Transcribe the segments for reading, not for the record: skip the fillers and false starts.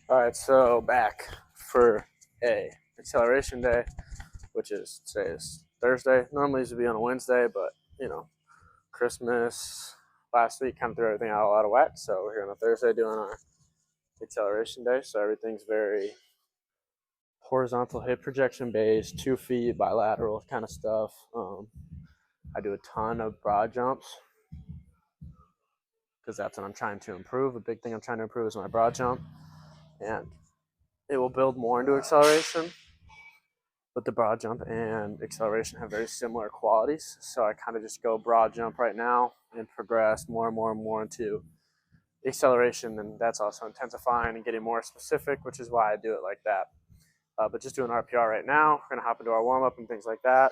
All right, so back for a acceleration day, which is today is Thursday. Normally it would be on a Wednesday, but Christmas last week kind of threw everything out a lot of whack. So we're here on a Thursday doing our acceleration day. So everything's very horizontal hip projection based, 2 feet bilateral kind of stuff. I do a ton of broad jumps because that's what I'm trying to improve. A big thing I'm trying to improve is my broad jump, and it will build more into acceleration. But the broad jump and acceleration have very similar qualities. So I kind of just go broad jump right now and progress more and more and more into acceleration. And that's also intensifying and getting more specific, which is why I do it like that. But just doing RPR right now. We're going to hop into our warm up and things like that.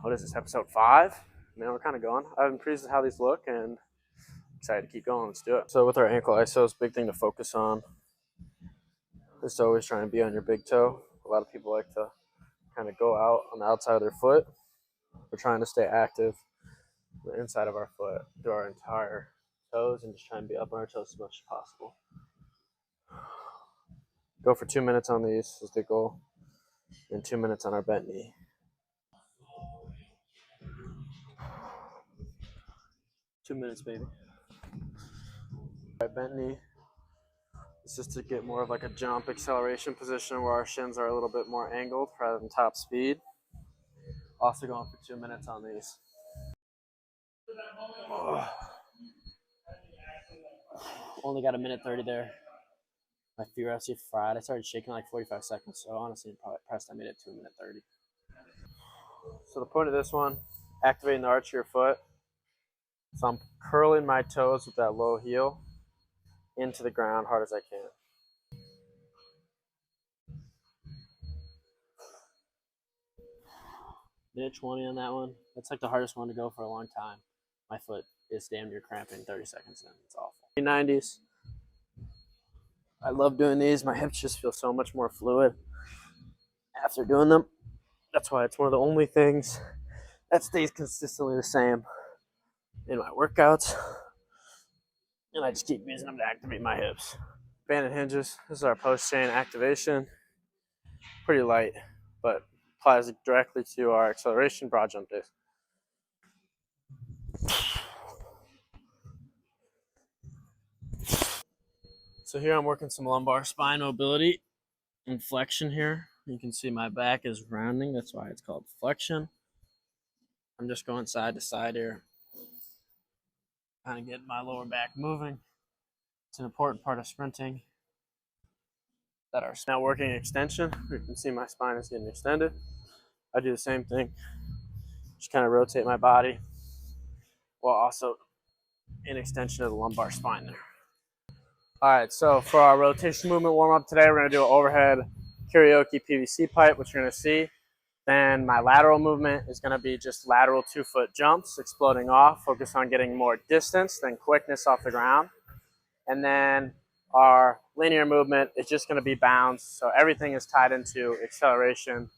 What is this, episode 5? Man, we're kind of going. I'm pleased with how these look and excited to keep going. Let's do it. So with our ankle isos, big thing to focus on is always trying to be on your big toe. A lot of people like to kind of go out on the outside of their foot. We're trying to stay active on the inside of our foot through our entire toes and just try and be up on our toes as much as possible. Go for 2 minutes on these is the goal, and 2 minutes on our bent knee. Two minutes, baby. All right, bent knee. It's just to get more of like a jump acceleration position where our shins are a little bit more angled rather than top speed. Also going for 2 minutes on these. Only got 1:30 there. My feet were absolutely fried. I started shaking like 45 seconds, so honestly, probably pressed I made it to 1:30. So the point of this one, activating the arch of your foot. So I'm curling my toes with that low heel into the ground hard as I can. Minute 20 on that one. That's like the hardest one to go for a long time. My foot is damn near cramping 30 seconds in. It's awful. 90s. I love doing these. My hips just feel so much more fluid after doing them. That's why it's one of the only things that stays consistently the same in my workouts. And I just keep using them to activate my hips. Banded hinges. This is our post chain activation. Pretty light, but applies directly to our acceleration broad jump days. So here I'm working some lumbar spine mobility and flexion here. You can see my back is rounding. That's why it's called flexion. I'm just going side to side here. Kind of getting my lower back moving. It's an important part of sprinting. That are now working extension. You can see my spine is getting extended. I do the same thing. Just kind of rotate my body while also in extension of the lumbar spine there. All right, so for our rotation movement warm-up today, we're going to do an overhead karaoke PVC pipe, which you're going to see. Then my lateral movement is going to be just lateral 2-foot jumps, exploding off, focus on getting more distance than quickness off the ground. And then our linear movement is just going to be bounds. So everything is tied into acceleration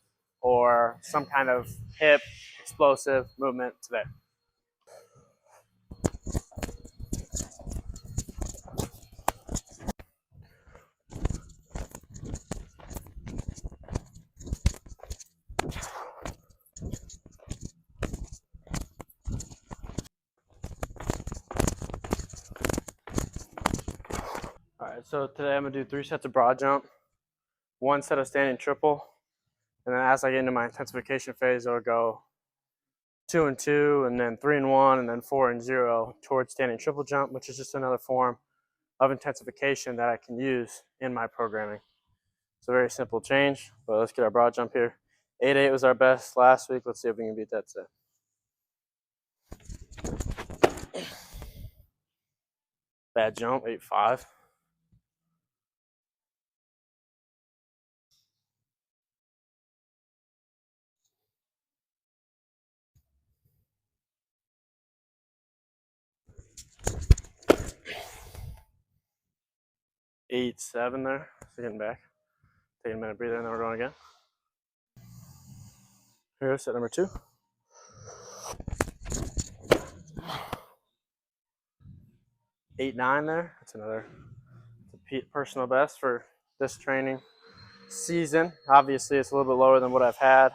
or some kind of hip explosive movement today. All right, so today I'm going to do 3 sets of broad jump, 1 set of standing triple, and then as I get into my intensification phase, I'll go 2 and 2, and then 3 and 1, and then 4 and 0 towards standing triple jump, which is just another form of intensification that I can use in my programming. It's a very simple change, but let's get our broad jump here. 8-8 was our best last week. Let's see if we can beat that today. Bad jump, 8-5. Eight, 7 there. So getting back. Taking a minute breather, and then we're going again. Here, set number 2. 8-9 there. That's another personal best for this training season. Obviously, it's a little bit lower than what I've had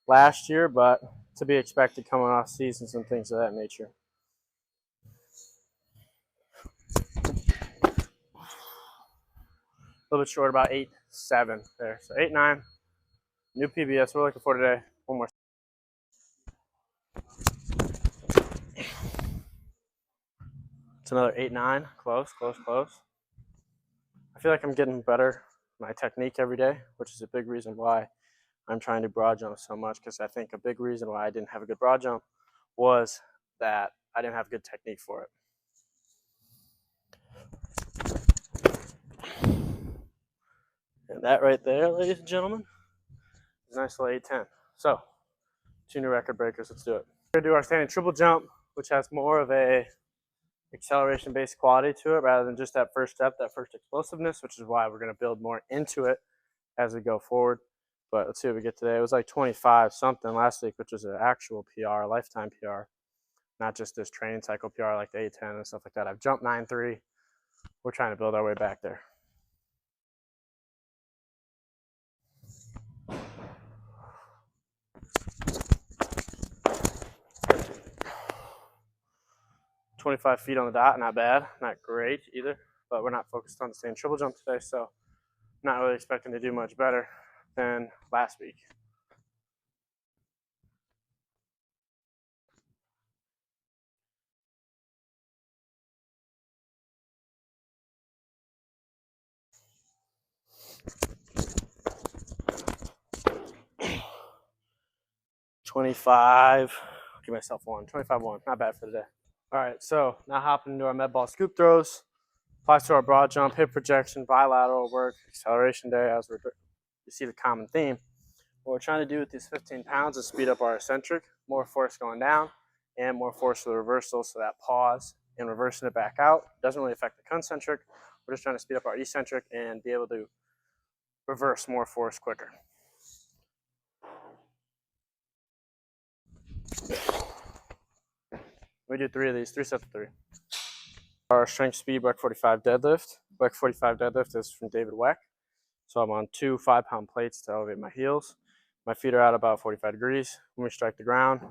last year, but to be expected coming off seasons and things of that nature. A little bit short, about 8.7 there. So 8.9, new PBS. We're looking for today. One more. It's another 8.9. Close, close, close. I feel like I'm getting better my technique every day, which is a big reason why I'm trying to broad jump so much, because I think a big reason why I didn't have a good broad jump was that I didn't have good technique for it. And that right there, ladies and gentlemen, is a nice little 8.10. So, 2 new record breakers. Let's do it. We're going to do our standing triple jump, which has more of a acceleration-based quality to it rather than just that first step, that first explosiveness, which is why we're going to build more into it as we go forward. But let's see what we get today. It was like 25 something last week, which was an actual PR, a lifetime PR, not just this training cycle PR like the 8.10 and stuff like that. I've jumped 9.3. We're trying to build our way back there. $25 feet on the dot, not bad, not great either, but we're not focused on the same triple jump today, so not really expecting to do much better than last week. $25, give myself one, 25-1, not bad for today. All right, so now hopping into our med ball scoop throws. Applies to our broad jump, hip projection, bilateral work, acceleration day, as you see the common theme. What we're trying to do with these 15 pounds is speed up our eccentric, more force going down, and more force for the reversal, so that pause and reversing it back out doesn't really affect the concentric. We're just trying to speed up our eccentric and be able to reverse more force quicker. We do 3 of these, 3 sets of 3. Our strength speed Weck 45 deadlift. Weck 45 deadlift is from David Weck. So I'm on 2 5-pound plates to elevate my heels. My feet are out about 45 degrees. When we strike the ground,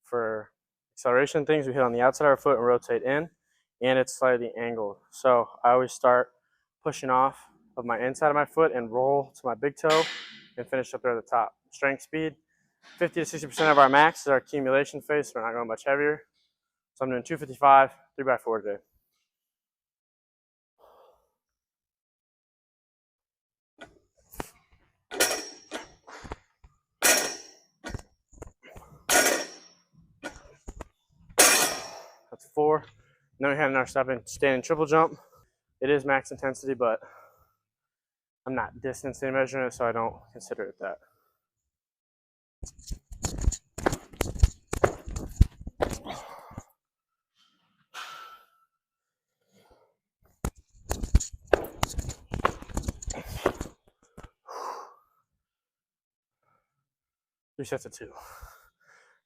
for acceleration things, we hit on the outside of our foot and rotate in, and it's slightly angled. So I always start pushing off of my inside of my foot and roll to my big toe and finish up there at the top. Strength speed, 50 to 60% of our max is our accumulation phase, so we're not going much heavier. So I'm doing 255, 3x4 today. That's 4. And then we have our standing triple jump. It is max intensity, but I'm not distancing measuring it, so I don't consider it that. Three sets of 2.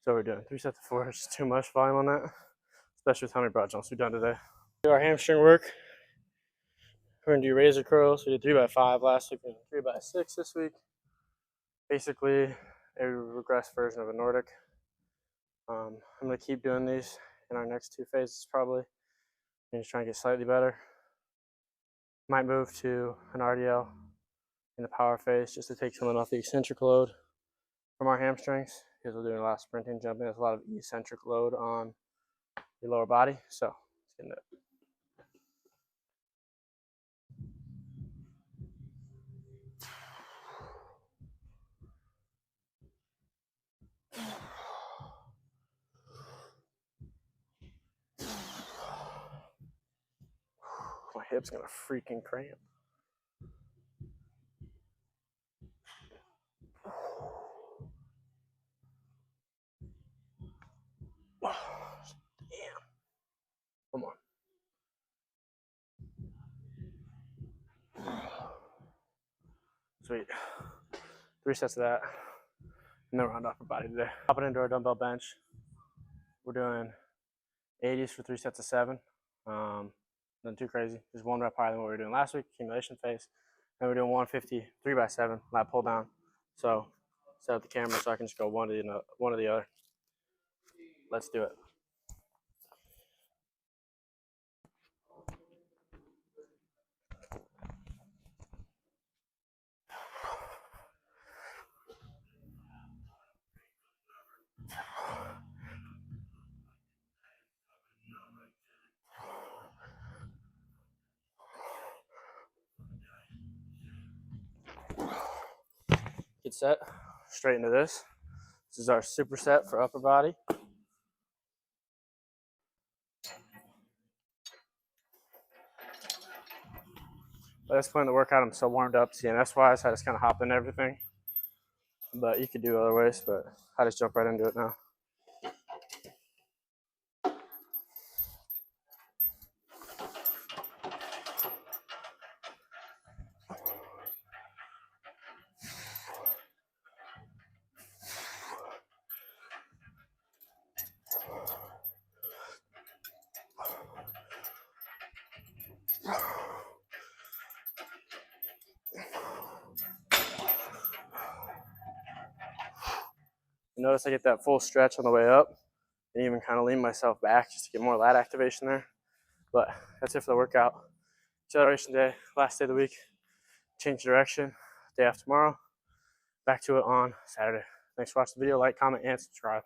So we're doing 3 sets of 4. It's just too much volume on that, especially with how many broad jumps we've done today. Do our hamstring work. We're gonna do razor curls. We did 3x5 last week and 3x6 this week. Basically, a regressed version of a Nordic. I'm gonna keep doing these in our next 2 phases probably. And just try and get slightly better. Might move to an RDL in the power phase just to take something off the eccentric load from our hamstrings, because we're doing a lot of sprinting, jumping. There's a lot of eccentric load on your lower body. So let's get into it. My hip's gonna freaking cramp. Damn. Come on. Sweet. 3 sets of that. And then round off our body today. Hopping into our dumbbell bench. We're doing 80s for 3 sets of 7. Nothing too crazy. Just 1 rep higher than what we were doing last week, accumulation phase. Then we're doing 150, 3x7, lat pull down. So set up the camera so I can just go one to the other. Let's do it. Get set, straight into this. This is our superset for upper body. By this point in the workout, I'm so warmed up CNS wise, I just kind of hop into everything. But you could do other ways, but I just jump right into it now. Notice I get that full stretch on the way up and even kind of lean myself back just to get more lat activation there. But that's it for the workout. Acceleration day, last day of the week. Change direction, day after tomorrow. Back to it on Saturday. Thanks for watching the video. Like, comment, and subscribe.